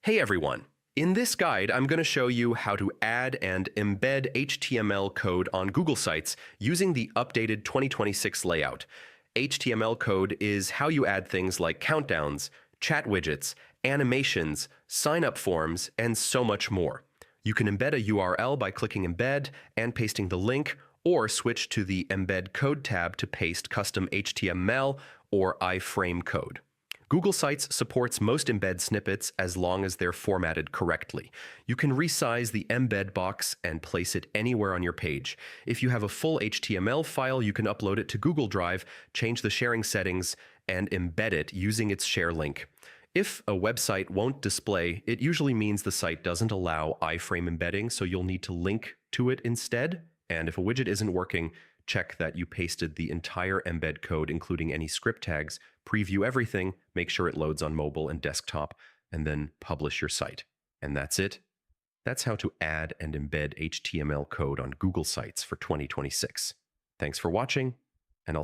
Hey everyone! In this guide, I'm going to show you how to add and embed HTML code on Google Sites using the updated 2026 layout. HTML code is how you add things like countdowns, chat widgets, animations, sign-up forms, and so much more. You can embed a URL by clicking Embed and pasting the link, or switch to the Embed Code tab to paste custom HTML or iframe code. Google Sites supports most embed snippets as long as they're formatted correctly. You can resize the embed box and place it anywhere on your page. If you have a full HTML file, you can upload it to Google Drive, change the sharing settings, and embed it using its share link. If a website won't display, it usually means the site doesn't allow iframe embedding, so you'll need to link to it instead. And if a widget isn't working, check that you pasted the entire embed code, including any script tags, preview everything, make sure it loads on mobile and desktop, and then publish your site. And that's it. That's how to add and embed HTML code on Google Sites for 2026. Thanks for watching, and I'll